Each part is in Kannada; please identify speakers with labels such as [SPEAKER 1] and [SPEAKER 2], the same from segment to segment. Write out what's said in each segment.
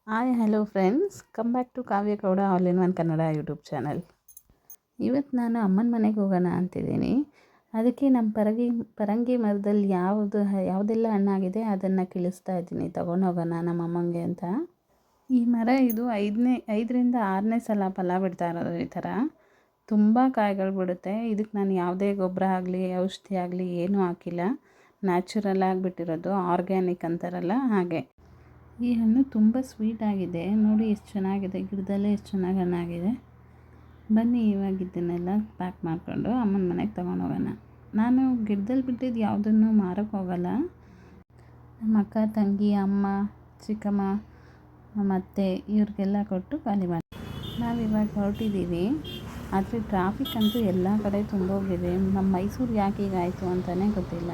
[SPEAKER 1] Hi hello friends, come back to Kavya Gowda all in one Kannada YouTube channel. ಇವತ್ತು ನಾನು ಅಮ್ಮನ ಮನೆಗೆ ಹೋಗೋಣ ಅಂತಿದ್ದೀನಿ. ಅದಕ್ಕೆ ನಮ್ಮ ಪರಂಗಿ ಮರದಲ್ಲಿ ಯಾವುದೆಲ್ಲ ಹಣ್ಣಾಗಿದೆ ಅದನ್ನು ಕೀಳಿಸ್ತಾ ಇದ್ದೀನಿ, ತೊಗೊಂಡೋಗೋಣ ನಮ್ಮ ಅಮ್ಮಂಗೆ ಅಂತ. ಈ ಮರ ಇದು 5ರಿಂದ 6ನೇ ಸಲ ಫಲ ಬಿಡ್ತಾ ಇರೋದು. ಈ ಥರ ತುಂಬ ಕಾಯಿಗಳು ಬಿಡುತ್ತೆ. ಇದಕ್ಕೆ ನಾನು ಯಾವುದೇ ಗೊಬ್ಬರ ಆಗಲಿ ಔಷಧಿ ಆಗಲಿ ಏನೂ ಹಾಕಿಲ್ಲ, ನ್ಯಾಚುರಲ್ ಆಗಿಬಿಟ್ಟಿರೋದು, ಆರ್ಗ್ಯಾನಿಕ್ ಅಂತಾರಲ್ಲ ಹಾಗೆ. ಈ ಹಣ್ಣು ತುಂಬ ಸ್ವೀಟಾಗಿದೆ. ನೋಡಿ ಎಷ್ಟು ಚೆನ್ನಾಗಿದೆ, ಗಿಡದಲ್ಲೇ ಎಷ್ಟು ಚೆನ್ನಾಗಿ ಹಣ್ಣಾಗಿದೆ. ಬನ್ನಿ ಇವಾಗ ಇದನ್ನೆಲ್ಲ ಪ್ಯಾಕ್ ಮಾಡಿಕೊಂಡು ಅಮ್ಮನ ಮನೆಗೆ ತೊಗೊಂಡೋಗೋಣ. ನಾನು ಗಿಡದಲ್ಲಿ ಬಿಟ್ಟಿದ್ದು ಯಾವುದನ್ನು ಮಾರೋಕ್ಕೆ ಹೋಗಲ್ಲ. ನಮ್ಮ ಅಕ್ಕ, ತಂಗಿ, ಅಮ್ಮ, ಚಿಕ್ಕಮ್ಮ ಮತ್ತು ಇವ್ರಿಗೆಲ್ಲ ಕೊಟ್ಟು ಖಾಲಿ ಮಾಡಿ ನಾವಿವಾಗ ಹೊರಟಿದ್ದೀವಿ. ಆದರೆ ಟ್ರಾಫಿಕ್ ಅಂತೂ ಎಲ್ಲ ಕಡೆ ತುಂಬೋಗಿದೆ. ನಮ್ಮ ಮೈಸೂರು ಯಾಕೆ ಹೀಗಾಯಿತು ಅಂತಲೇ ಗೊತ್ತಿಲ್ಲ.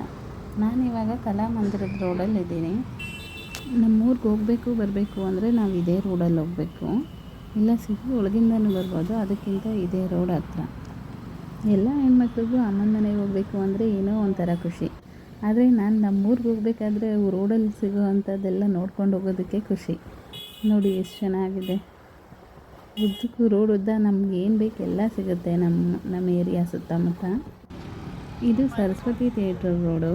[SPEAKER 1] ನಾನಿವಾಗ ಕಲಾಮಂದಿರದ ರೋಡಲ್ಲಿದ್ದೀನಿ. ನಮ್ಮೂರಿಗೆ ಹೋಗಬೇಕು ಬರಬೇಕು ಅಂದರೆ ನಾವು ಇದೇ ರೋಡಲ್ಲಿ ಹೋಗಬೇಕು, ಇಲ್ಲ ಸಿಟಿ ಒಳಗಿಂದನೂ ಬರ್ಬೋದು. ಅದಕ್ಕಿಂತ ಇದೇ ರೋಡ್ ಹತ್ರ. ಎಲ್ಲ ಹೆಣ್ಮಕ್ಳಿಗೂ ಅಮ್ಮನ ಮನೆಗೆ ಹೋಗಬೇಕು ಅಂದರೆ ಏನೋ ಒಂಥರ ಖುಷಿ. ಆದರೆ ನಾನು ನಮ್ಮೂರಿಗೆ ಹೋಗಬೇಕಾದ್ರೆ ರೋಡಲ್ಲಿ ಸಿಗೋ ಅಂಥದ್ದೆಲ್ಲ ನೋಡ್ಕೊಂಡು ಹೋಗೋದಕ್ಕೆ ಖುಷಿ. ನೋಡಿ ಎಷ್ಟು ಚೆನ್ನಾಗಿದೆ. ಉದ್ದಕ್ಕೂ ರೋಡ್ ಉದ್ದ ನಮ್ಗೆ ಏನು ಬೇಕು ಎಲ್ಲ ಸಿಗುತ್ತೆ ನಮ್ಮ ಏರಿಯಾ ಸುತ್ತಮುತ್ತ. ಇದು ಸರಸ್ವತಿ ಥಿಯೇಟ್ರ್ ರೋಡು.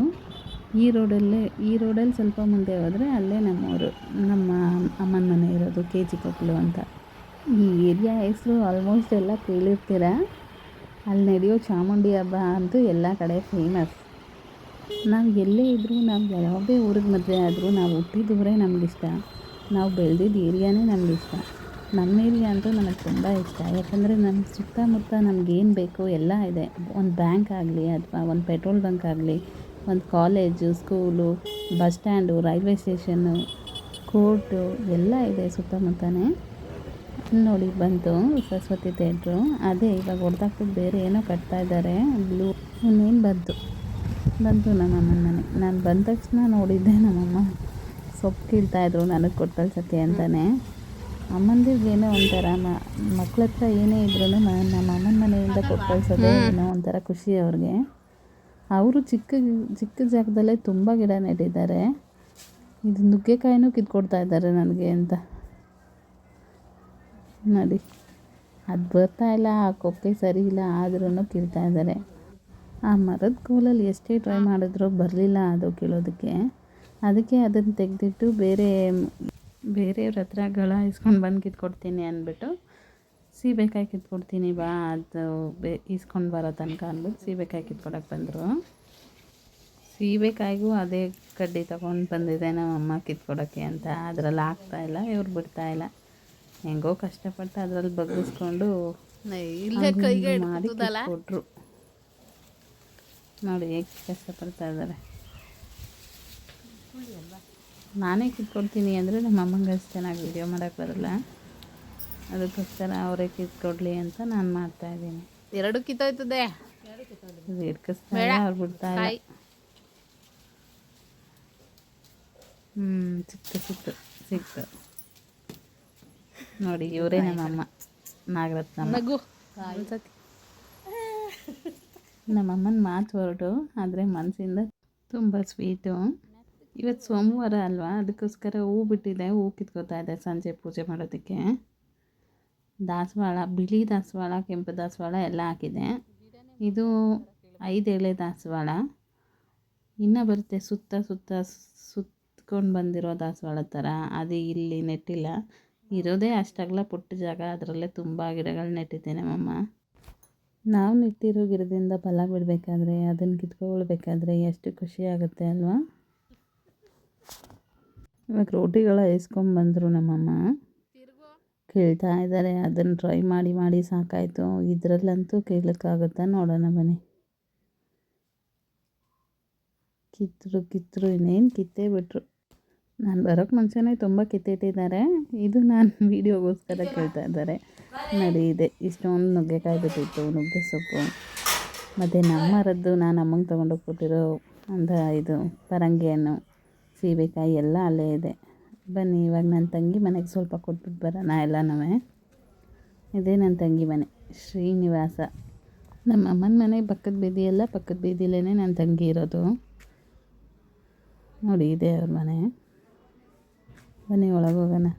[SPEAKER 1] ಈ ರೋಡಲ್ಲಿ ಸ್ವಲ್ಪ ಮುಂದೆ ಹೋದರೆ ಅಲ್ಲೇ ನಮ್ಮೂರು, ನಮ್ಮ ಅಮ್ಮನ ಮನೆ ಇರೋದು, KG ಕೊಪ್ಪಲು ಅಂತ. ಈ ಏರಿಯಾ ಹೆಸರು ಆಲ್ಮೋಸ್ಟ್ ಎಲ್ಲ ಕೇಳಿರ್ತೀರ. ಅಲ್ಲಿ ನಡೆಯೋ ಚಾಮುಂಡಿ ಹಬ್ಬ ಅಂತೂ ಎಲ್ಲ ಕಡೆ ಫೇಮಸ್. ನಾವು ಎಲ್ಲೇ ಇದ್ದರೂ, ನಾವು ಯಾವುದೇ ಊರಿಗೆ ಮದುವೆ ಆದರೂ ನಾವು ಹುಟ್ಟಿದೂರೇ ನಮಗಿಷ್ಟ, ನಾವು ಬೆಳೆದಿದ್ದ ಏರಿಯಾನೇ ನಮಗಿಷ್ಟ. ನಮ್ಮ ಏರಿಯಾ ಅಂತೂ ನನಗೆ ತುಂಬ ಇಷ್ಟ. ಯಾಕಂದರೆ ನಮ್ಮ ಸುತ್ತಮುತ್ತ ನಮಗೇನು ಬೇಕೋ ಎಲ್ಲ ಇದೆ. ಒಂದು ಬ್ಯಾಂಕ್ ಆಗಲಿ ಅಥವಾ ಒಂದು ಪೆಟ್ರೋಲ್ ಬಂಕ್ ಆಗಲಿ, ಒಂದು college, school, bus stand, railway station, court ಎಲ್ಲ ಇದೆ ಸುತ್ತಮುತ್ತನೇ. ನೋಡಿ ಬಂತು ಸರಸ್ವತಿ ಥಿಯೇಟ್ರು. ಅದೇ ಇವಾಗ ಹೊಡೆದಾಕ್ಬಿಟ್ಟು ಬೇರೆ ಏನೋ ಕಟ್ತಾ ಇದ್ದಾರೆ, ಬ್ಲೂ. ಇನ್ನೇನು ಬಂತು ನಮ್ಮಮ್ಮನ ಮನೆ. ನಾನು ಬಂದ ತಕ್ಷಣ ನೋಡಿದ್ದೆ ನಮ್ಮಮ್ಮ ಸೊಪ್ಪು ಕೀಳ್ತಾಯಿದ್ರು ನನಗೆ ಕೊಟ್ಟು ಕಳ್ಸೋಕ್ಕೆ ಅಂತಲೇ. ಅಮ್ಮಂದಿರಿಗೆ ಏನೋ ಒಂಥರ ಮಕ್ಳ ಹತ್ರ ಏನೇ ಇದ್ರೂ ನಮ್ಮ ಅಮ್ಮನ ಮನೆಯಿಂದ ಕೊಟ್ಟು ಕಳ್ಸೋದೇ ಏನೋ ಒಂಥರ ಖುಷಿ ಅವ್ರಿಗೆ. ಅವರು ಚಿಕ್ಕ ಜಾಗದಲ್ಲೇ ತುಂಬ ಗಿಡ ನೆಟ್ಟಿದ್ದಾರೆ. ಇದು ನುಗ್ಗೆಕಾಯಿನೂ ಕಿತ್ಕೊಡ್ತಾ ಇದ್ದಾರೆ ನನಗೆ ಅಂತ. ನೋಡಿ, ಅದು ಬರ್ತಾ ಇಲ್ಲ, ಆ ಕೊಕ್ಕೆ ಸರಿ ಇಲ್ಲ, ಆದ್ರೂ ಕೀಳ್ತಾ ಇದ್ದಾರೆ. ಆ ಮರದ ಕೋಲಲ್ಲಿ ಎಷ್ಟೇ ಟ್ರೈ ಮಾಡಿದ್ರೂ ಬರಲಿಲ್ಲ ಅದು ಕೀಳೋದಕ್ಕೆ. ಅದಕ್ಕೆ ಅದನ್ನು ತೆಗೆದಿಟ್ಟು ಬೇರೆಯವ್ರ ಹತ್ರ ಗಳ ಇಸ್ಕೊಂಡು ಬಂದು ಕಿತ್ಕೊಡ್ತೀನಿ ಅಂದ್ಬಿಟ್ಟು, ಸೀಬೆಕಾಯಿ ಕಿತ್ಕೊಡ್ತೀನಿ ಬಾ, ಅದು ಇಸ್ಕೊಂಡು ಬರೋ ತನಕ ಅಂದ್ಬಿಟ್ಟು ಸೀಬೆಕಾಯಿ ಕಿತ್ಕೊಡಕ್ಕೆ ಬಂದರು. ಸೀಬೆಕಾಯಿಗೂ ಅದೇ ಕಡ್ಡಿ ತೊಗೊಂಡು ಬಂದಿದೆ ನಮ್ಮಮ್ಮ ಕಿತ್ಕೊಡೋಕ್ಕೆ ಅಂತ. ಅದರಲ್ಲಿ ಆಗ್ತಾಯಿಲ್ಲ, ಇವ್ರು ಬಿಡ್ತಾಯಿಲ್ಲ. ಹೆಂಗೋ ಕಷ್ಟಪಟ್ಟು ಅದರಲ್ಲಿ ಬಗ್ಗಿಸ್ಕೊಂಡು ಮಾಡಿ ಕಿತ್ಕೊಟ್ರು. ನೋಡಿ ಹೇಗೆ ಕಷ್ಟಪಡ್ತಾ ಇದ್ದಾರೆ. ನಾನೇ ಕಿತ್ಕೊಡ್ತೀನಿ ಅಂದರೆ ನಮ್ಮ ಅಮ್ಮಂಗೆ ಅಷ್ಟು ಚೆನ್ನಾಗಿ ವೀಡಿಯೋ ಮಾಡೋಕ್ಕೆ ಬರಲ್ಲ. ಅದಕ್ಕೋಸ್ಕರ ಅವರೇ ಕಿತ್ಕೊಡ್ಲಿ ಅಂತ ನಾನು ಮಾಡ್ತಾಯಿದ್ದೀನಿ.
[SPEAKER 2] ಎರಡು ಕಿತ್ತೋಯ್ತದೆ,
[SPEAKER 1] ಇಡ್ಕಿಸ್ತಾಯಿಲ್ಲ, ಅವ್ರು ಬಿಡ್ತಾಯಿಲ್ಲ. ಸಿಕ್ತು. ನೋಡಿ ಇವರೇ ನಮ್ಮಮ್ಮ ನಾಗರತ್ನಮ್ಮ. ನಮ್ಮಮ್ಮನ ಮಾತು ಹೊರಟು, ಆದರೆ ಮನಸ್ಸಿಂದ ತುಂಬ ಸ್ವೀಟು. ಇವತ್ತು ಸೋಮವಾರ ಅಲ್ವಾ, ಅದಕ್ಕೋಸ್ಕರ ಹೂ ಬಿಟ್ಟಿದೆ, ಹೂ ಕಿತ್ಕೋತಾ ಇದೆ ಸಂಜೆ ಪೂಜೆ ಮಾಡೋದಕ್ಕೆ. ದಾಸವಾಳ, ಬಿಳಿ ದಾಸವಾಳ, ಕೆಂಪು ದಾಸವಾಳ ಎಲ್ಲ ಹಾಕಿದೆ. ಇದು 5 ಎಳೆ ದಾಸವಾಳ. ಇನ್ನೂ ಬರುತ್ತೆ ಸುತ್ಕೊಂಡು ಬಂದಿರೋ ದಾಸವಾಳ ಥರ. ಅದು ಇಲ್ಲಿ ನೆಟ್ಟಿಲ್ಲ, ಇರೋದೇ ಅಷ್ಟಾಗಲ ಪುಟ್ಟ ಜಾಗ, ಅದರಲ್ಲೇ ತುಂಬ ಗಿಡಗಳು ನೆಟ್ಟಿದೆ ನಮ್ಮಮ್ಮ. ನಾವು ನೆಟ್ಟಿರೋ ಗಿಡದಿಂದ ಫಲ ಬಿಡಬೇಕಾದ್ರೆ, ಅದನ್ನು ಕಿತ್ಕೊಳ್ಬೇಕಾದ್ರೆ ಎಷ್ಟು ಖುಷಿ ಆಗುತ್ತೆ ಅಲ್ವಾ. ಇವಾಗ ರೋಟಿಗಳ ಇಸ್ಕೊಂಡ್ಬಂದರು ನಮ್ಮಮ್ಮ, ಕೀಳ್ತಾ ಇದ್ದಾರೆ. ಅದನ್ನು ಟ್ರೈ ಮಾಡಿ ಸಾಕಾಯಿತು. ಇದರಲ್ಲಂತೂ ಕೀಳಕ್ಕಾಗುತ್ತಾ ನೋಡೋಣ ಬನ್ನಿ. ಕಿತ್ತರು ಇನ್ನೇನು ಕಿತ್ತೇ ಬಿಟ್ಟರು. ನಾನು ಬರೋಕ್ಕೆ ಮುಂಚೆನೇ ತುಂಬ ಕಿತ್ತಿಟ್ಟಿದ್ದಾರೆ. ಇದು ನಾನು ವೀಡಿಯೋಗೋಸ್ಕರ ಕೇಳ್ತಾ ಇದ್ದಾರೆ. ನೋಡಿ ಇದೆ ಇಷ್ಟೊಂದು ನುಗ್ಗೆಕಾಯಿ ಬಿಟ್ಟಿತ್ತು, ನುಗ್ಗೆ ಸೊಪ್ಪು. ಮತ್ತು ನಮ್ಮರದ್ದು ನಾನು ಅಮ್ಮಂಗೆ ತೊಗೊಂಡೋಗಿ ಕೊಟ್ಟಿರೋ ಇದು ಪರಂಗಿ ಹಣ್ಣು, ಸೀಬೆಕಾಯಿ ಎಲ್ಲ ಅಲ್ಲೇ ಇದೆ. ಬನ್ನಿ ಇವಾಗ ನನ್ನ ತಂಗಿ ಮನೆಗೆ ಸ್ವಲ್ಪ ಕೊಟ್ಬಿಟ್ಟು ಬರೋಣ ಎಲ್ಲನೂ. ಇದೇ ನನ್ನ ತಂಗಿ ಮನೆ, ಶ್ರೀನಿವಾಸ. ನಮ್ಮ ಅಮ್ಮನ ಮನೆ ಪಕ್ಕದ ಬೀದಿಯಲ್ಲೇ ನನ್ನ ತಂಗಿ ಇರೋದು. ನೋಡಿ ಇದೆ ಅವ್ರ ಮನೆ. ಬನ್ನಿ ಒಳಗೆ ಹೋಗೋಣ.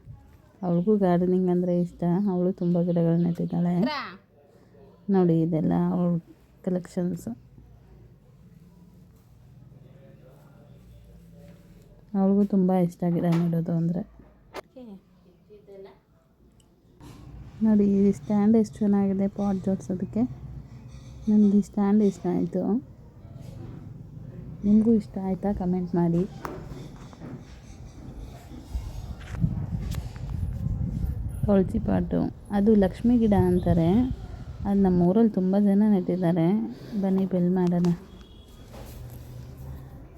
[SPEAKER 1] ಅವಳಿಗೂ ಗಾರ್ಡನಿಂಗ್ ಅಂದರೆ ಇಷ್ಟ. ಅವಳು ತುಂಬ ಗಿಡಗಳು ನೆಟ್ಟಿದ್ದಾಳೆ. ನೋಡಿ ಇದೆಲ್ಲ ಅವಳ ಕಲೆಕ್ಷನ್ಸು. ಅವಳಿಗೂ ತುಂಬ ಇಷ್ಟ ಗಿಡ ನೆಡೋದು ಅಂದರೆ. ನೋಡಿ ಈ ಸ್ಟ್ಯಾಂಡ್ ಎಷ್ಟು ಚೆನ್ನಾಗಿದೆ ಪಾಟ್ ಜೋಡಿಸೋದಕ್ಕೆ. ನನಗೆ ಈ ಸ್ಟ್ಯಾಂಡ್ ಇಷ್ಟ ಆಯಿತು. ನಿಮಗೂ ಇಷ್ಟ ಆಯಿತಾ ಕಮೆಂಟ್ ಮಾಡಿ. ತುಳಸಿ ಪಾಟು ಅದು ಲಕ್ಷ್ಮಿ ಗಿಡ ಅಂತಾರೆ. ಅದು ನಮ್ಮ ಊರಲ್ಲಿ ತುಂಬ ಜನ ನೆಟ್ಟಿದ್ದಾರೆ. ಬನ್ನಿ ಬೆಲ್ ಮಾಡೋಣ.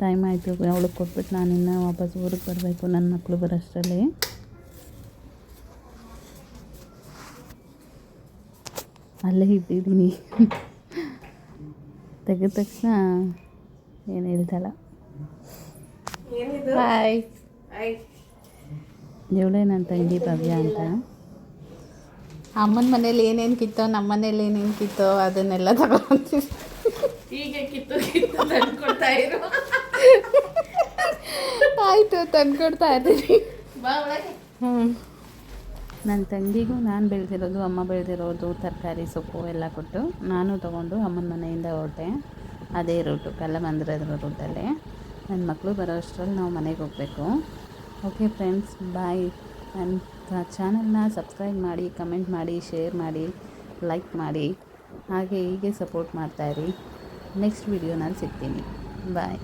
[SPEAKER 1] ಟೈಮ್ ಆಯಿತು. ಅವಳಿಗೆ ಕೊಟ್ಬಿಟ್ಟು ನಾನು ಇನ್ನೂ ವಾಪಸ್ ಊರಿಗೆ ಬರಬೇಕು. ನನ್ನ ಮಕ್ಕಳು ಬರೋಷ್ಟರಲ್ಲಿ ಅಲ್ಲೇ ಇಟ್ಟಿದ್ದೀನಿ. ತೆಗೆದ ತಕ್ಷಣ ಏನು ಹೇಳ್ತಾಳ. ಹಾಯ್, ಇವಳೇ ನನ್ನ ತಂಗಿ ಭವ್ಯ ಅಂತ. ಅಮ್ಮನ ಮನೇಲಿ ಏನೇನು ಕಿತ್ತೋ ನಮ್ಮ ಮನೇಲಿ ಏನೇನು ಕಿತ್ತೋ ಅದನ್ನೆಲ್ಲ ತಗೊಂತೀವಿ.
[SPEAKER 2] ಈಗ ಕಿತ್ತು ತಂದ್ಕೊಡ್ತಾ ಇರು.
[SPEAKER 1] ಆಯಿತು, ತಂದ್ಕೊಡ್ತಾ ಇದ್ದೀನಿ.
[SPEAKER 2] ಬಾ ಒಳಗೆ.
[SPEAKER 1] ನನ್ನ ತಂಗಿಗೂ ನಾನು ಬೆಳೆದಿರೋದು ಅಮ್ಮ ಬೆಳೆದಿರೋದು ತರಕಾರಿ ಸೊಪ್ಪು ಎಲ್ಲ ಕೊಟ್ಟು ನಾನು ತೊಗೊಂಡು ಅಮ್ಮನ ಮನೆಯಿಂದ ಹೊರಟೆ. ಅದೇ ರೂಟು, ಕಲ್ಲಮಂದಿರದ ರೂಟಲ್ಲೇ. ನನ್ನ ಮಕ್ಕಳು ಬರೋ ಅಷ್ಟರಲ್ಲಿ ನಾವು ಮನೆಗೆ ಹೋಗಬೇಕು. ಓಕೆ ಫ್ರೆಂಡ್ಸ್, ಬಾಯ್. ನನ್ನ ಚಾನಲ್ನ ಸಬ್ಸ್ಕ್ರೈಬ್ ಮಾಡಿ, ಕಮೆಂಟ್ ಮಾಡಿ, ಶೇರ್ ಮಾಡಿ, ಲೈಕ್ ಮಾಡಿ. ಹಾಗೆ ಹೀಗೆ ಸಪೋರ್ಟ್ ಮಾಡ್ತಾಯಿರಿ. ನೆಕ್ಸ್ಟ್ ವೀಡಿಯೋನಲ್ಲಿ ಸಿಗ್ತೀನಿ. ಬಾಯ್.